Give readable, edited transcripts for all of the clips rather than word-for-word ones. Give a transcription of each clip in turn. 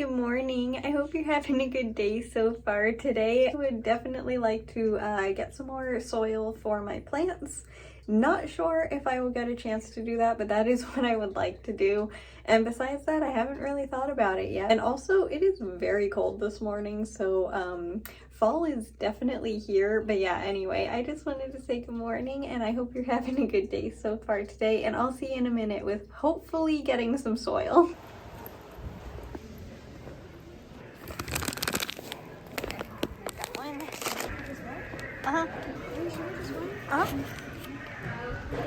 Good morning. I hope you're having a good day so far. Today I would definitely like to get some more soil for my plants. Not sure if I will get a chance to do that, but that is what I would like to do. And besides that, I haven't really thought about it yet. And also, it is very cold this morning, so fall is definitely here. But yeah, anyway, I just wanted to say good morning, and I hope you're having a good day so far today. And I'll see you in a minute with hopefully getting some soil.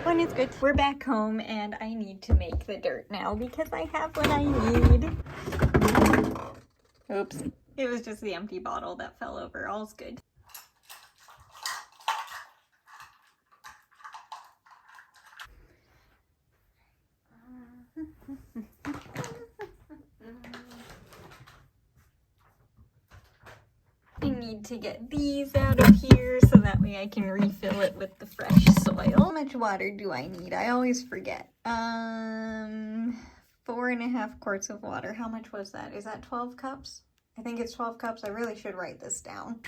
When it's good. We're back home and I need to make the dirt now because I have what I need. Oops. It was just the empty bottle that fell over. All's good. I need to get these out of here so that way I can refill it with the fresh soil. How much water do I need? I always forget. 4.5 quarts of water. How much was that? Is that 12 cups? I think it's 12 cups. I really should write this down.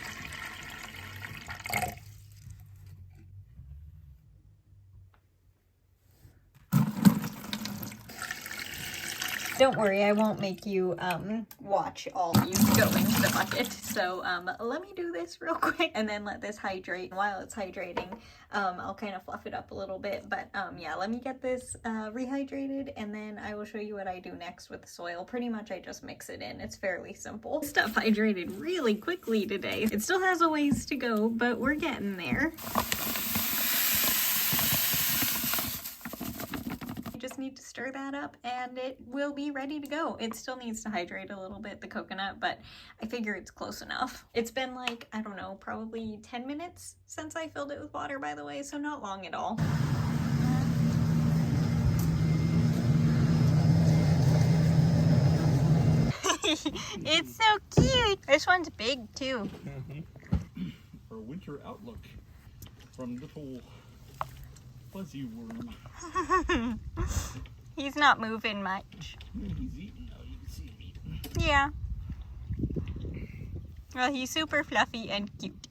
Don't worry, I won't make you watch all these go into the bucket. So let me do this real quick and then let this hydrate. While it's hydrating, I'll kind of fluff it up a little bit. But yeah, let me get this rehydrated and then I will show you what I do next with the soil. Pretty much I just mix it in. It's fairly simple. Stuff hydrated really quickly today. It still has a ways to go, but we're getting there. Need to stir that up and it will be ready to go. It still needs to hydrate a little bit, the coconut, but I figure it's close enough. It's been like, I don't know, probably 10 minutes since I filled it with water, by the way, so not long at all. It's so cute. This one's big too. Our winter outlook from little fuzzy worm. He's not moving much. He's eating now. You can see him eating. Yeah. Well, he's super fluffy and cute.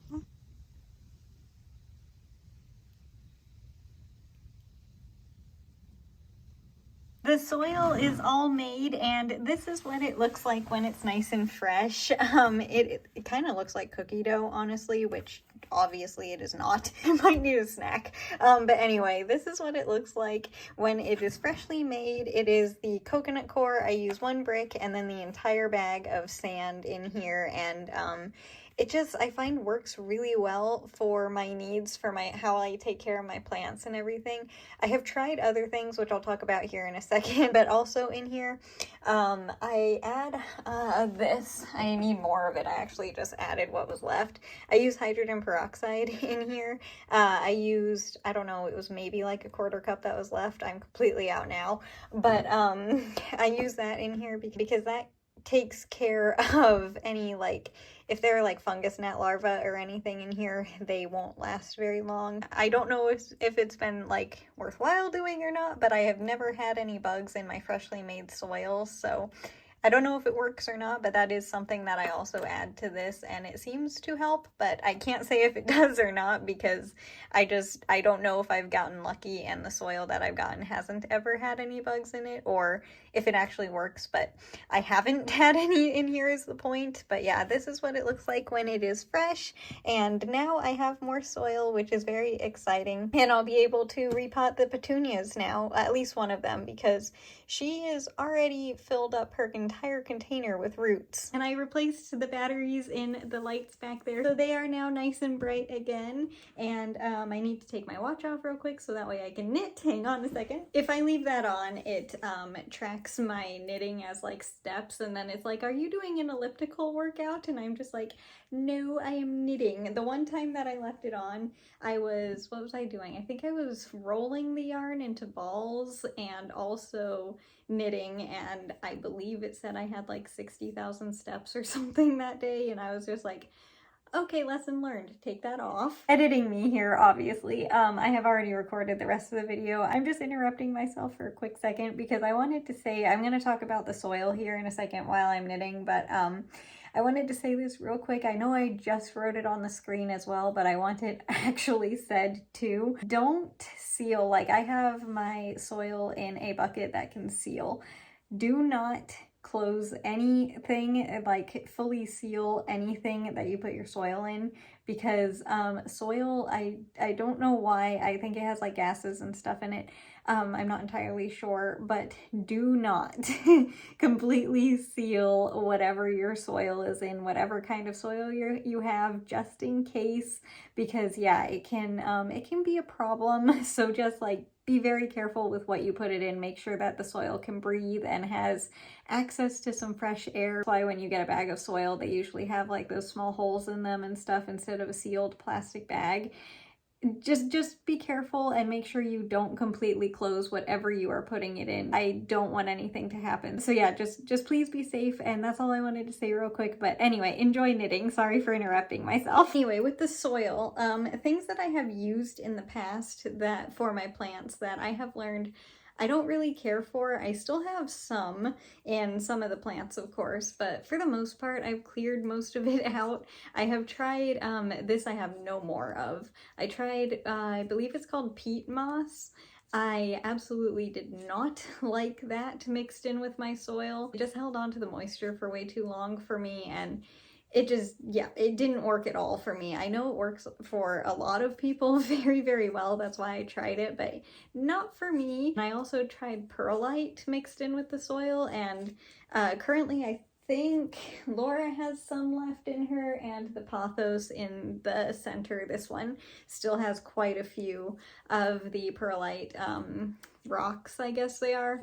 The soil is all made and this is what it looks like when it's nice and fresh. It kind of looks like cookie dough, honestly, which obviously it is not. It might need a snack. But anyway, this is what it looks like when it is freshly made. It is the coconut core. I use 1 brick and then the entire bag of sand in here, and it just, I find, works really well for my needs, for how I take care of my plants and everything. I have tried other things, which I'll talk about here in a second, but also in here, I add this. I need more of it. I actually just added what was left. I use hydrogen peroxide in here. I used, I don't know, it was maybe like a 1/4 cup that was left. I'm completely out now, but I use that in here because that takes care of any, like, if there are like fungus gnat larvae or anything in here, they won't last very long. I don't know if it's been like worthwhile doing or not, but I have never had any bugs in my freshly made soil, so I don't know if it works or not, but that is something that I also add to this, and it seems to help, but I can't say if it does or not because I don't know if I've gotten lucky and the soil that I've gotten hasn't ever had any bugs in it, or if it actually works, but I haven't had any in here is the point. But yeah, this is what it looks like when it is fresh, and now I have more soil, which is very exciting, and I'll be able to repot the petunias now, at least one of them, because she is already filled up her entire container with roots. And I replaced the batteries in the lights back there, so they are now nice and bright again. And I need to take my watch off real quick so that way I can knit. Hang on a second. If I leave that on, it tracks my knitting as like steps, and then it's like, are you doing an elliptical workout? And I'm just like, no, I am knitting. The one time that I left it on, what was I doing? I think I was rolling the yarn into balls and also knitting, and I believe it said I had like 60,000 steps or something that day, and I was just like, Okay, lesson learned. Take that off. Editing me here, obviously. I have already recorded the rest of the video. I'm just interrupting myself for a quick second because I wanted to say, I'm going to talk about the soil here in a second while I'm knitting, but I wanted to say this real quick. I know I just wrote it on the screen as well, but I want it actually said too. Don't seal. Like, I have my soil in a bucket that can seal. Do not close anything, like fully seal anything that you put your soil in, because soil, I don't know why, I think it has like gases and stuff in it. I'm not entirely sure, but do not completely seal whatever your soil is in, whatever kind of soil you have, just in case, because yeah, it can be a problem. So just like be very careful with what you put it in. Make sure that the soil can breathe and has access to some fresh air. That's why when you get a bag of soil, they usually have like those small holes in them and stuff instead of a sealed plastic bag. Just be careful and make sure you don't completely close whatever you are putting it in. I don't want anything to happen. So yeah, just please be safe, and that's all I wanted to say real quick. But anyway, enjoy knitting. Sorry for interrupting myself. Anyway, with the soil, things that I have used in the past that for my plants that I have learned I don't really care for. I still have some in some of the plants, of course, but for the most part, I've cleared most of it out. I have tried, this I have no more of. I tried, I believe it's called peat moss. I absolutely did not like that mixed in with my soil. It just held on to the moisture for way too long for me, and it just, yeah, it didn't work at all for me. I know it works for a lot of people very, very well. That's why I tried it, but not for me. I also tried perlite mixed in with the soil, and currently I think Laura has some left in her, and the pothos in the center, this one, still has quite a few of the perlite rocks, I guess they are.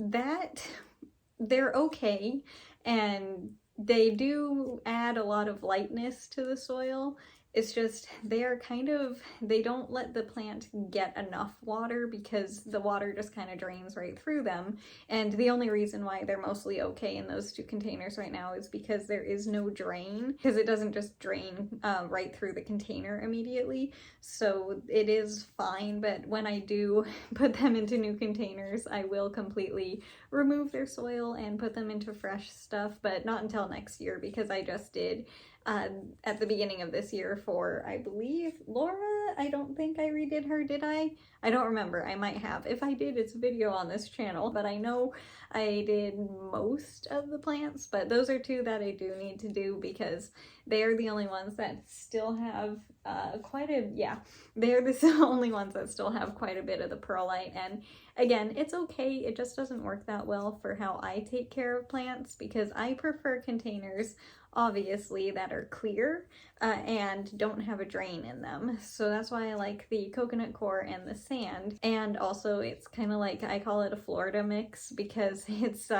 They're okay, and they do add a lot of lightness to the soil. It's just they don't let the plant get enough water because the water just kind of drains right through them. And the only reason why they're mostly okay in those two containers right now is because there is no drain, because it doesn't just drain right through the container immediately. So it is fine, but when I do put them into new containers, I will completely remove their soil and put them into fresh stuff, but not until next year, because I just did at the beginning of this year for, I believe, Laura. I don't think I redid her, did I? I don't remember. I might have. If I did, it's a video on this channel, but I know I did most of the plants, but those are two that I do need to do because they are the only ones that still have they're the only ones that still have quite a bit of the perlite. And again, it's okay. It just doesn't work that well for how I take care of plants, because I prefer containers, obviously, that are clear and don't have a drain in them. So that's why I like the coconut coir and the sand. And also it's kind of like, I call it a Florida mix, because it's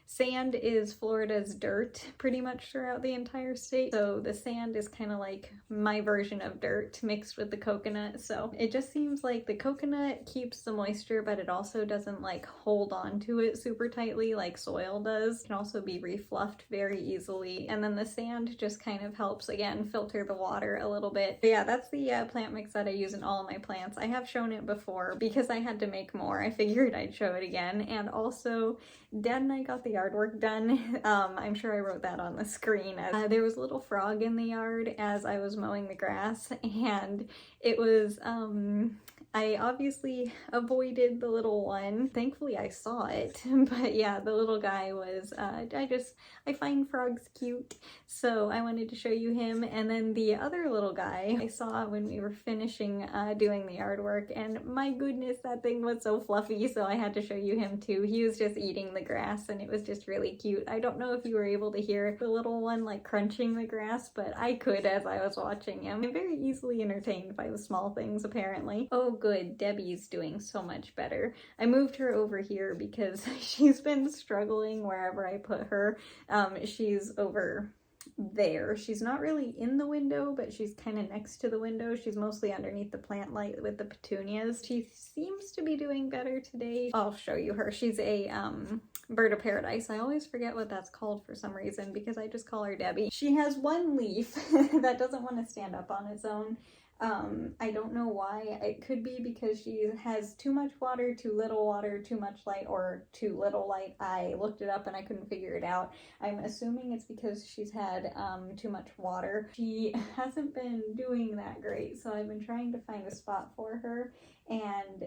sand is Florida's dirt pretty much throughout the entire state. So the sand is kind of like my version of dirt mixed with the coconut. So it just seems like the coconut keeps the moisture, but it also doesn't like hold on to it super tightly like soil does. It can also be refluffed very easily. And then the sand just kind of helps, again, filter the water a little bit. But yeah, that's the plant mix that I use in all of my plants. I have shown it before because I had to make more. I figured I'd show it again. And also, Dad and I got the yard work done. I'm sure I wrote that on the screen. There was a little frog in the yard as I was mowing the grass, and it was I obviously avoided the little one. Thankfully I saw it, but yeah, the little guy was, I find frogs cute, so I wanted to show you him. And then the other little guy I saw when we were finishing doing the artwork, and my goodness, that thing was so fluffy, so I had to show you him too. He was just eating the grass, and it was just really cute. I don't know if you were able to hear the little one like crunching the grass, but I could as I was watching him. I'm very easily entertained by the small things, apparently. Oh good, Debbie's doing so much better. I moved her over here because she's been struggling wherever I put her. She's over there. She's not really in the window, but she's kind of next to the window. She's mostly underneath the plant light with the petunias. She seems to be doing better today. I'll show you her. She's a bird of paradise. I always forget what that's called for some reason because I just call her Debbie. She has one leaf that doesn't want to stand up on its own. I don't know why. It could be because she has too much water, too little water, too much light, or too little light. I looked it up and I couldn't figure it out. I'm assuming it's because she's had too much water. She hasn't been doing that great, so I've been trying to find a spot for her, and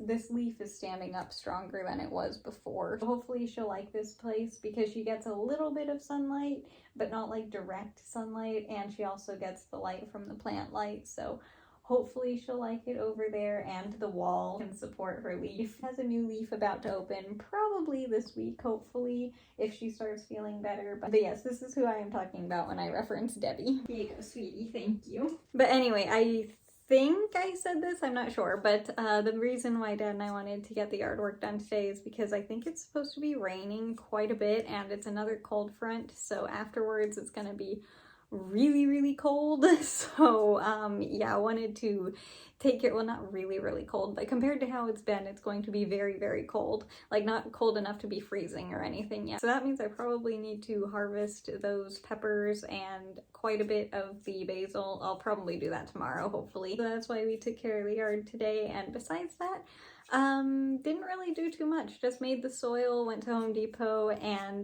this leaf is standing up stronger than it was before. Hopefully she'll like this place because she gets a little bit of sunlight, but not like direct sunlight, and she also gets the light from the plant light, so hopefully she'll like it over there, and the wall can support her leaf. Has a new leaf about to open probably this week, hopefully, if she starts feeling better. But yes, this is who I am talking about when I reference Debbie. Here you go, sweetie, thank you. But anyway, I think I said this, I'm not sure, but the reason why Dad and I wanted to get the yard work done today is because I think it's supposed to be raining quite a bit, and it's another cold front, so afterwards it's gonna be really cold. So yeah, I wanted to take it, well, not really cold, but compared to how it's been, it's going to be very cold, like not cold enough to be freezing or anything yet. So that means I probably need to harvest those peppers and quite a bit of the basil. I'll probably do that tomorrow, hopefully. So that's why we took care of the yard today, and besides that, didn't really do too much. Just made the soil, went to Home Depot, and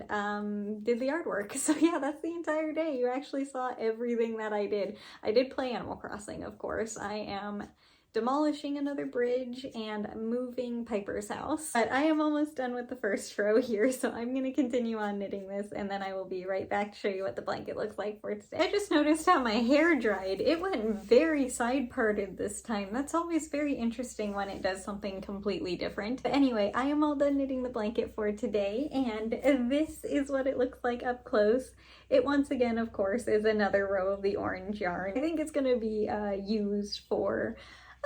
did the yard work. So yeah, that's the entire day. You actually saw everything that I did. I did play Animal Crossing, of course. I am demolishing another bridge and moving Piper's house. But I am almost done with the first row here, so I'm gonna continue on knitting this, and then I will be right back to show you what the blanket looks like for today. I just noticed how my hair dried. It went very side parted this time. That's always very interesting when it does something completely different. But anyway, I am all done knitting the blanket for today, and this is what it looks like up close. It once again, of course, is another row of the orange yarn. I think it's gonna be used for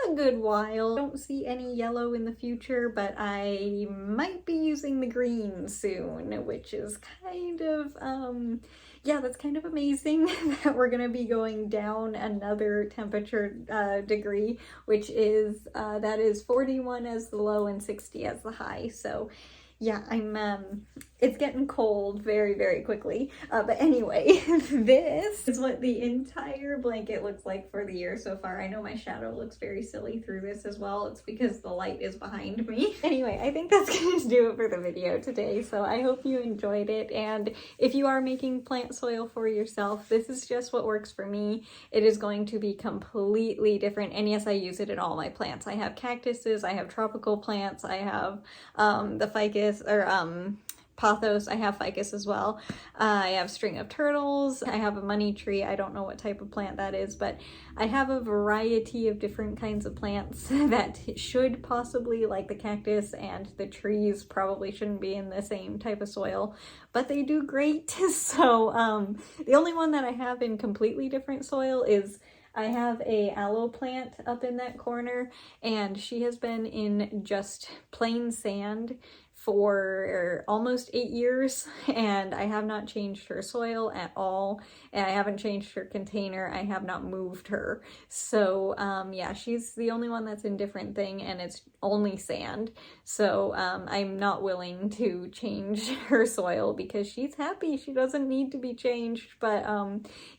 a good while. Don't see any yellow in the future, but I might be using the green soon, which is kind of, yeah, that's kind of amazing that we're gonna be going down another temperature degree, which is, that is 41 as the low and 60 as the high. So yeah, it's getting cold very quickly. But anyway, this is what the entire blanket looks like for the year so far. I know my shadow looks very silly through this as well. It's because the light is behind me. Anyway, I think that's going to do it for the video today. So I hope you enjoyed it. And if you are making plant soil for yourself, this is just what works for me. It is going to be completely different. And yes, I use it in all my plants. I have cactuses, I have tropical plants, I have the ficus, or pothos. I have ficus as well. I have string of turtles. I have a money tree. I don't know what type of plant that is, but I have a variety of different kinds of plants that should possibly, like the cactus and the trees, probably shouldn't be in the same type of soil, but they do great. So the only one that I have in completely different soil is I have a aloe plant up in that corner, and she has been in just plain sand for almost 8 years, and I have not changed her soil at all, and I haven't changed her container. I have not moved her. So yeah, she's the only one that's in different thing, and it's only sand. So I'm not willing to change her soil because she's happy. She doesn't need to be changed. But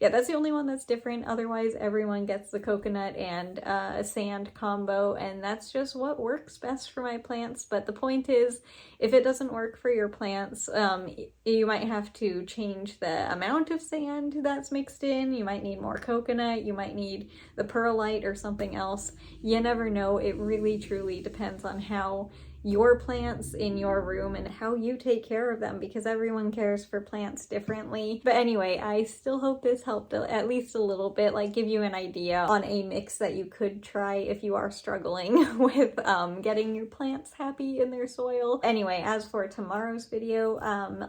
yeah, that's the only one that's different. Otherwise, everyone gets the coconut and sand combo, and that's just what works best for my plants. But the point is, if it doesn't work for your plants, you might have to change the amount of sand that's mixed in. You might need more coconut. You might need the perlite or something else. You never know. It really truly depends on how your plants in your room and how you take care of them, because everyone cares for plants differently. But anyway, I still hope this helped at least a little bit, like give you an idea on a mix that you could try if you are struggling with getting your plants happy in their soil. Anyway, as for tomorrow's video,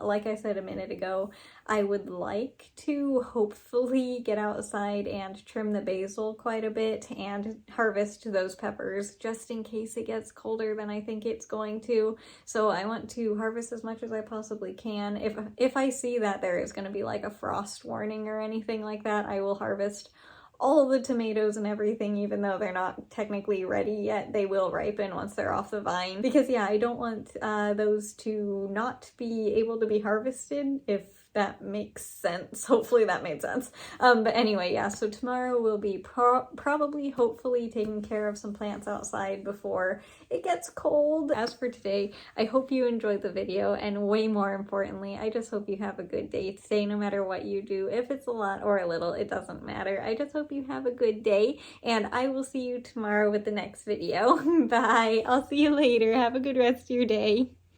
like I said a minute ago, I would like to hopefully get outside and trim the basil quite a bit and harvest those peppers just in case it gets colder than I think it's going to. So I want to harvest as much as I possibly can. If I see that there is going to be like a frost warning or anything like that, I will harvest all the tomatoes and everything, even though they're not technically ready yet, they will ripen once they're off the vine. Because yeah, I don't want those to not be able to be harvested, if that makes sense. Hopefully that made sense. But anyway, yeah, so tomorrow we'll be probably, hopefully, taking care of some plants outside before it gets cold. As for today, I hope you enjoyed the video, and way more importantly, I just hope you have a good day today, no matter what you do. If it's a lot or a little, it doesn't matter. I just hope you have a good day, and I will see you tomorrow with the next video. Bye. I'll see you later. Have a good rest of your day.